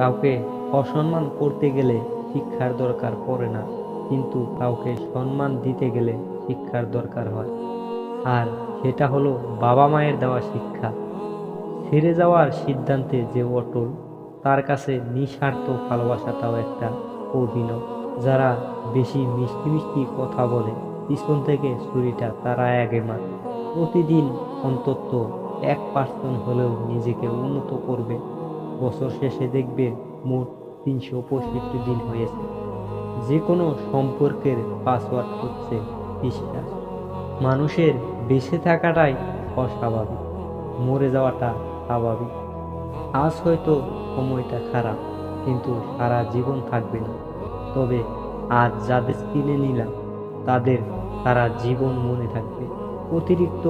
কাউকে অসম্মান করতে গেলে শিক্ষার দরকার পড়ে না, কিন্তু কাউকে সম্মান দিতে গেলে শিক্ষার দরকার হয়। আর সেটা হলো বাবা মায়ের দেওয়া শিক্ষা। ছেড়ে যাওয়ার সিদ্ধান্তে যে অটল, তার কাছে নিঃস্বার্থ ভালোবাসাটাও একটা অভিনব। যারা বেশি মিষ্টি মিষ্টি কথা বলে, পিছন থেকে ছুরিটা তারা আগে মারে। প্রতিদিন অন্তত 1% হলেও নিজেকে উন্নত করবে। বছর শেষে দেখবে মোট 365 দিন হয়েছে। যে কোনো সম্পর্কের পাসওয়ার্ড হচ্ছে বিশ্বাস। মানুষের বেঁচে থাকাটাই অস্বাভাবিক, মরে যাওয়াটা স্বাভাবিক। আজ হয়তো সময়টা খারাপ, কিন্তু সারা জীবন থাকবে না। তবে আজ যাদের চিনে নিলাম, তাদের সারা জীবন মনে থাকবে। অতিরিক্ত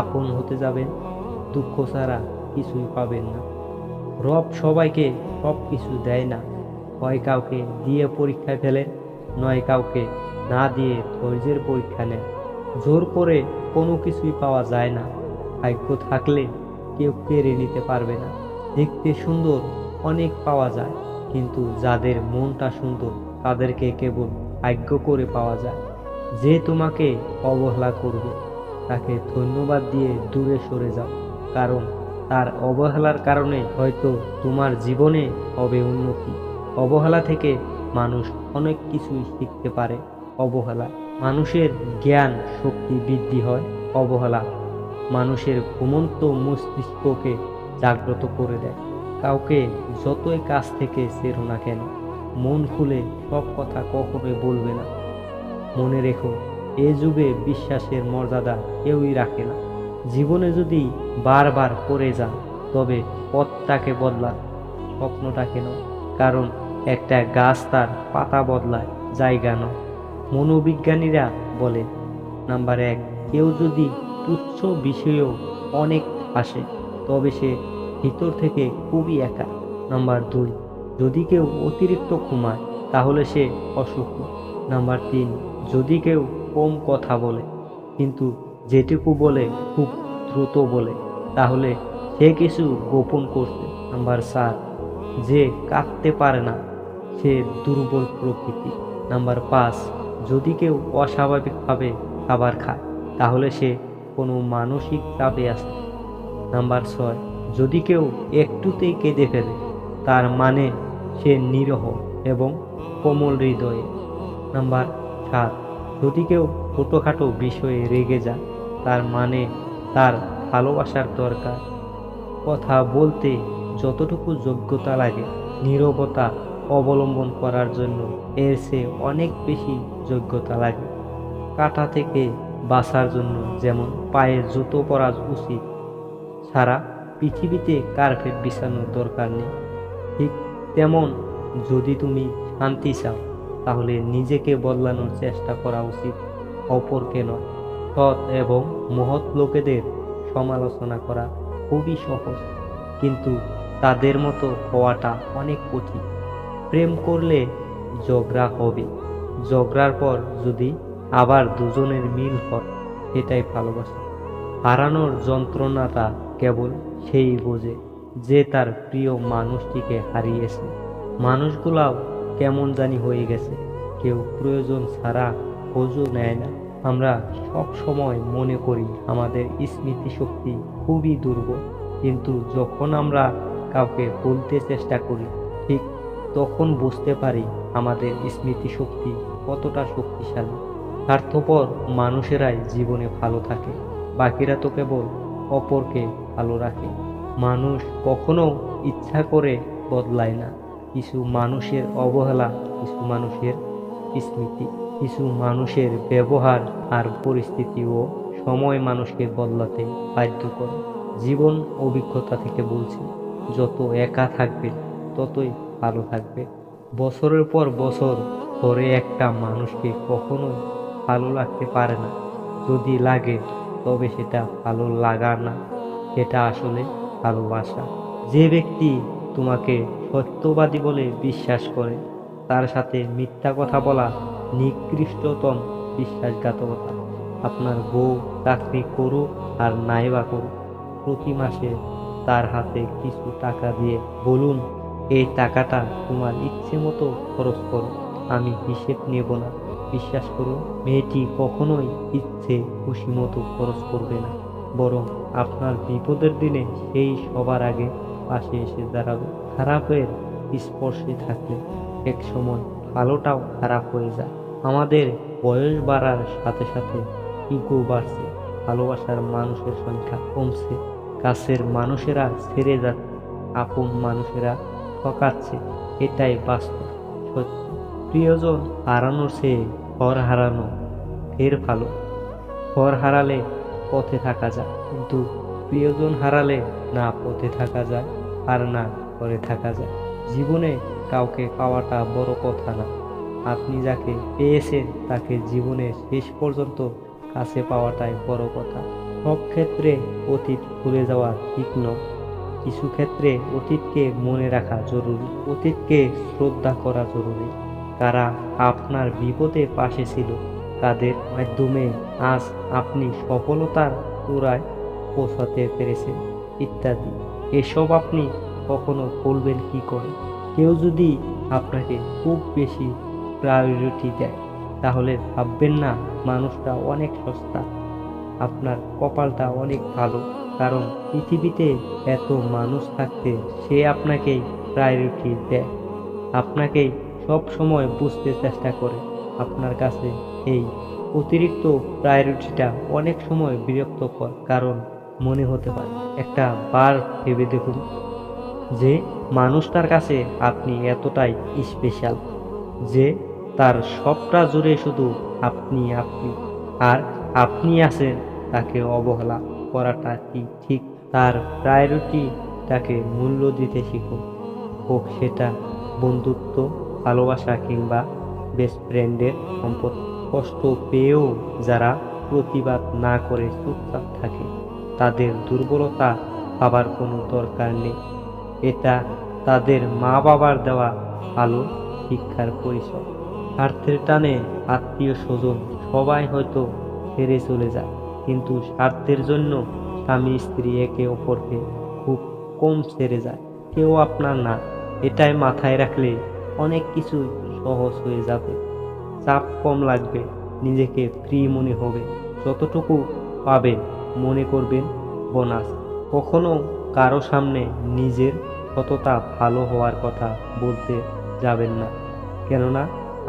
আপন হতে যাবেন, দুঃখ ছাড়া কিছুই পাবেন না। রব সবাইকে সব কিছু দেয় না। হয় কাউকে দিয়ে পরীক্ষায় ফেলেন, নয় কাউকে না দিয়ে ধৈর্যের পরীক্ষা নেন। জোর করে কোনো কিছুই পাওয়া যায় না। ভাগ্য থাকলে কেউ কেড়ে নিতে পারবে না। দেখতে সুন্দর অনেক পাওয়া যায়, কিন্তু যাদের মনটা সুন্দর তাদেরকে কেবল ভাগ্য করে পাওয়া যায়। যে তোমাকে অবহেলা করবে, তাকে ধন্যবাদ দিয়ে দূরে সরে যাও। কারণ তার অবহেলার কারণে হয়তো তোমার জীবনে হবে উন্নতি। অবহেলা থেকে মানুষ অনেক কিছুই শিখতে পারে। অবহেলা মানুষের জ্ঞান শক্তি বৃদ্ধি হয়। অবহেলা মানুষের ঘুমন্ত মস্তিষ্ককে জাগ্রত করে দেয়। কাউকে যতই কাছ থেকে চেনো না কেন, মন খুলে সব কথা কখনোই বলবে না। মনে রেখো, এ যুগে বিশ্বাসের মর্যাদা কেউই রাখে না। জীবনে যদি বারবার পড়ে যান, তবে পথটাকে বদলান, স্বপ্নটাকে নয়। কারণ একটা গাছ তার পাতা বদলায়, জায়গা নয়। মনোবিজ্ঞানীরা বলে, নাম্বার 1, কেউ যদি তুচ্ছ বিষয়েও অনেক হাসে, তবে সে ভিতর থেকে খুবই একা। নাম্বার 2, যদি কেউ অতিরিক্ত ঘুমায়, তাহলে সে অসুখী। নাম্বার 3, যদি কেউ কম কথা বলে, কিন্তু যেটুকু বলে খুব দ্রুত বলে, তাহলে সে কিছু গোপন করছে। নাম্বার 4, যে কাঁদতে পারে না, সে দুর্বল প্রকৃতি। নাম্বার 5, যদি কেউ অস্বাভাবিকভাবে খাবার খায়, তাহলে সে কোনো মানসিক চাপে আছে। নাম্বার 6, যদি কেউ একটুতেই কেঁদে ফেলে, তার মানে সে নিরহ এবং কোমল হৃদয়ে। নাম্বার 7, যদি কেউ ছোটোখাটো বিষয়ে রেগে যায়, তার মানে তার ভালোবাসার দরকার। কথা বলতে যতটুকু যোগ্যতা লাগে, নীরবতা অবলম্বন করার জন্য এর চেয়ে অনেক বেশি যোগ্যতা লাগে। কাঁটা থেকে বাঁচার জন্য যেমন পায়ে জুতো পরা উচিত, সারা পৃথিবীতে কার্পেট বিছানোর দরকার নেই। ঠিক তেমন, যদি তুমি শান্তি চাও, তাহলে নিজেকে বদলানোর চেষ্টা করা উচিত, অপরকে নয়। সৎ এবং মহৎ লোকেদের সমালোচনা করা খুবই সহজ, কিন্তু তাদের মতো হওয়াটা অনেক কঠিন। প্রেম করলে ঝগড়া হবে, ঝগড়ার পর যদি আবার দুজনের মিল হয়, এটাই ভালোবাসা। হারানোর যন্ত্রণাটা কেবল সেই বোঝে যে তার প্রিয় মানুষটিকে হারিয়েছে। মানুষগুলাও কেমন জানি হয়ে গেছে, কেউ প্রয়োজন ছাড়া খোঁজও নেয় না। আমরা সব সময় মনে করি আমাদের স্মৃতিশক্তি খুবই দুর্বল, কিন্তু যখন আমরা কাউকে ভুলতে চেষ্টা করি, ঠিক তখন বুঝতে পারি আমাদের স্মৃতিশক্তি কতটা শক্তিশালী। স্বার্থপর মানুষেরাই জীবনে ভালো থাকে, বাকিরা তো কেবল অপরকে ভালো রাখে। মানুষ কখনো ইচ্ছা করে বদলায় না। কিছু মানুষের অবহেলা, কিছু মানুষের স্মৃতি, কিছু মানুষের ব্যবহার আর পরিস্থিতি ও সময় মানুষকে বদলাতে বাধ্য করে। জীবন অভিজ্ঞতা থেকে বলছি, যত একা থাকবে ততই ভালো থাকবে। বছরের পর বছর ধরে একটা মানুষকে কখনোই ভালো লাগতে পারে না। যদি লাগে, তবে সেটা ভালো লাগা না, সেটা আসলে ভালোবাসা। যে ব্যক্তি তোমাকে সত্যবাদী বলে বিশ্বাস করে, তার সাথে মিথ্যা কথা বলা নিকৃষ্টতম বিশ্বাসঘাতকতা। আপনার বউ চাকরি করুক আর নাই বা করুক, প্রতি মাসে তার হাতে কিছু টাকা দিয়ে বলুন, এই টাকাটা তোমার ইচ্ছে মতো খরচ করো, আমি হিসেব নেব না। বিশ্বাস করুন, মেয়েটি কখনোই ইচ্ছে খুশি মতো খরচ করবে না, বরং আপনার বিপদের দিনে সেই সবার আগে পাশে এসে দাঁড়াবে। খারাপের স্পর্শে থাকলে এক সময় ভালোটাও খারাপ হয়ে যায়। আমাদের বয়স বাড়ার সাথে সাথে ইগো বাড়ছে, ভালোবাসার মানুষের সংখ্যা কমছে, কাছের মানুষেরা ছেড়ে যাচ্ছে, আপন মানুষেরা ঠকাচ্ছে। এটাই বাস্তব সত্য। প্রিয়জন হারানোর চেয়ে ঘর হারানো ঢের ভালো। ঘর হারালে পথে থাকা যায়, কিন্তু প্রিয়জন হারালে না পথে থাকা যায় আর না ঘরে থাকা যায়। জীবনে কাউকে পাওয়াটা বড় কথা না, আপনি যাকে পেয়েছেন তাকে জীবনের শেষ পর্যন্ত কাছে পাওয়াটাই বড় কথা। সব ক্ষেত্রে অতীত ভুলে যাওয়া ঠিক নয়, কিছু ক্ষেত্রে অতীতকে মনে রাখা জরুরি, অতীতকে শ্রদ্ধা করা জরুরি। কারা আপনার বিপদে পাশে ছিল, কাদের মাধ্যমে আজ আপনি সফলতার চূড়ায় পৌঁছাতে পেরেছেন, ইত্যাদি। এসব আপনি কখনো ভুলবেন কি করে? কেউ যদি আপনাকে খুব বেশি প্রায়োরিটি দেয়, তাহলে ভাববেন না মানুষটা অনেক সস্তা, আপনার কপালটা অনেক ভালো। কারণ পৃথিবীতে এত মানুষ থাকতে সে আপনাকেই প্রায়োরিটি দেয়, আপনাকেই সব সময় বুঝতে চেষ্টা করে। আপনার কাছে এই অতিরিক্ত প্রায়োরিটিটা অনেক সময় বিরক্তকর, কারণ মনে হতে পারে। একটা বার ভেবে দেখুন যে মানুষটার কাছে আপনি এতটাই স্পেশাল যে তার সবটা জুড়ে শুধু আপনি আপনি, আর আপনি আছেন তাকে অবহেলা করাটা কি ঠিক? তার প্রায়োরিটিটাকে মূল্য দিতে শিখুন, হোক সেটা বন্ধুত্ব, ভালোবাসা কিংবা বেস্ট ফ্রেন্ডের সম্পর্ক। কষ্ট পেয়েও যারা প্রতিবাদ না করে চুপচাপ থাকে, তাদের দুর্বলতা ভাবার কোনো দরকার নেই। এটা তাদের মা বাবার দেওয়া ভালো শিক্ষার পরিচয়। স্বার্থের টানে আত্মীয় স্বজন সবাই হয়তো ছেড়ে চলে যায়, কিন্তু স্বার্থের জন্য স্বামী স্ত্রী একে অপরকে খুব কম ছেড়ে যায়। কেউ আপনার না, এটাই মাথায় রাখলে অনেক কিছু সহজ হয়ে যাবে। চাপ কম লাগবে, নিজেকে ফ্রি মনে হবে। যতটুকু পাবেন মনে করবেন বোনাস। কখনো কারো সামনে নিজের কতটা ভালো হওয়ার কথা বলতে যাবেন না, কেননা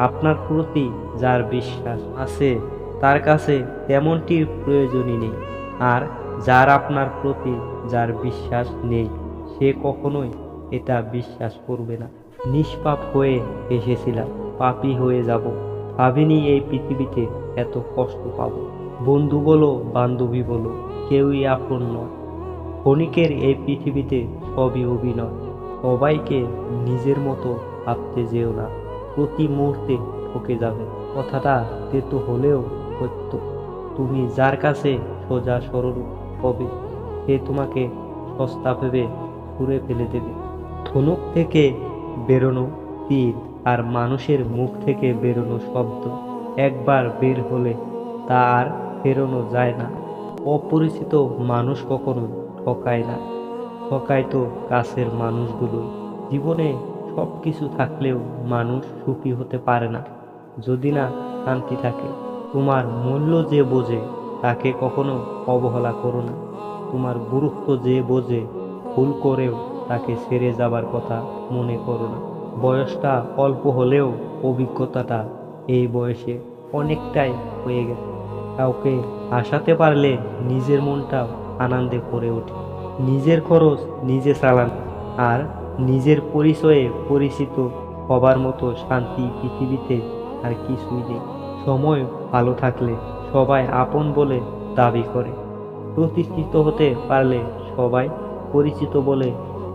আপনার প্রতি যার বিশ্বাস আছে তার কাছে তেমনটির প্রয়োজনই নেই। আর যার আপনার প্রতি যার বিশ্বাস নেই, সে কখনোই এটা বিশ্বাস করবে না। নিষ্পাপ হয়ে এসেছিলাম, পাপী হয়ে যাব, ভাবিনি এই পৃথিবীতে এত কষ্ট পাবো। বন্ধু বলো বান্ধবী বলো, কেউই আপন নয়। ক্ষণিকের এই পৃথিবীতে সবই অভিনয়। সবাইকে নিজের মতো ভাবতে যেও না, প্রতি মুহূর্তে ঠকে যাবে। কথাটা তেতো হলেও সত্য। তুমি যার কাছে সোজা সরল হবে, সে তোমাকে সস্তা ভেবে ছুঁড়ে ফেলে দেবে। ধনুক থেকে বেরোনো তীর আর মানুষের মুখ থেকে বেরোনো শব্দ একবার বের হলে তা আর ফেরানো যায় না। অপরিচিত মানুষ কখনো ঠকায় না, ঠকায় তো কাছের মানুষগুলোই। জীবনে সব কিছু থাকলেও মানুষ সুখী হতে পারে না যদি না শান্তি থাকে। তোমার মূল্য যে বোঝে তাকে কখনো অবহেলা করো না। তোমার গুরুত্ব যে বোঝে ভুল করেও তাকে ছেড়ে যাবার কথা মনে করো না। বয়সটা অল্প হলেও অভিজ্ঞতাটা এই বয়সে অনেকটাই হয়ে গেছে। কাউকে হাসাতে পারলে নিজের মনটাও আনন্দে ভরে ওঠে। নিজের খরচ নিজে চালান আর নিজের পরিচয়ে পরিচিত হবার মতো শান্তি পৃথিবীতে আর কিছুই নেই। সময় ভালো থাকলে সবাই আপন বলে দাবি করে, প্রতিষ্ঠিত হতে পারলে সবাই পরিচিত বলে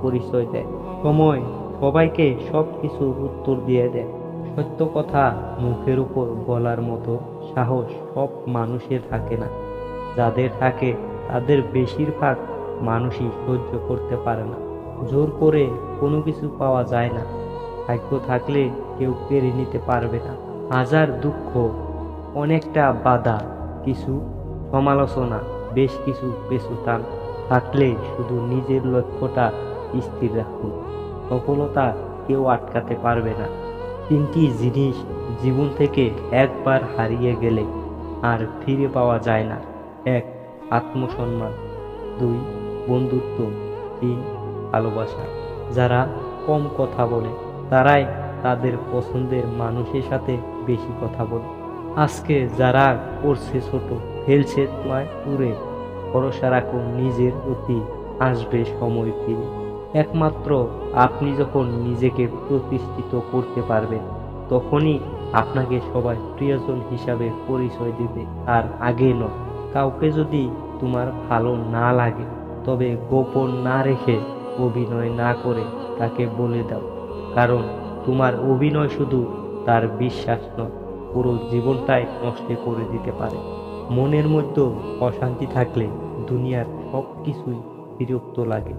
পরিচয় দেয়। সময় সবাইকে সব কিছু উত্তর দিয়ে দেয়। সত্য কথা মুখের উপর বলার মতো সাহস সব মানুষের থাকে না, যাদের থাকে তাদের বেশিরভাগ মানুষই সহ্য করতে পারে না। জোর করে কোনো কিছু পাওয়া যায় না, ভাগ্য থাকলে কেউ কেড়ে নিতে পারবে না। হাজার দুঃখ, অনেকটা বাধা, কিছু সমালোচনা, বেশ কিছু পেছুটান থাকলে শুধু নিজের লক্ষ্যটা স্থির রাখুন। সফলতা কেউ আটকাতে পারবে না। তিনটি জিনিস জীবন থেকে একবার হারিয়ে গেলে আর ফিরে পাওয়া যায় না। 1. আত্মসম্মান, 2. বন্ধুত্ব, 3. ভালোবাসা। যারা কম কথা বলে তারাই তাদের পছন্দের মানুষের সাথে বেশি কথা বলে। আজকে যারা করছে ছোট, ফেলছে তোমায় দূরে, ভরসা রাখো নিজের প্রতি, আসবে সময় ফিরে। একমাত্র আপনি যখন নিজেকে প্রতিষ্ঠিত করতে পারবেন তখনই আপনাকে সবাই প্রিয়জন হিসাবে পরিচয় দিবে, আর আগে নয়। কাউকে যদি তোমার ভালো না লাগে তবে গোপন না রেখে, অভিনয় না করে তাকে বলে দাও, কারণ তোমার অভিনয় শুধু তার বিশ্বাস নয়, পুরো জীবনটাই নষ্ট করে দিতে পারে। মনের মধ্যে অশান্তি থাকলে দুনিয়ার সব কিছুই বিরক্ত লাগে।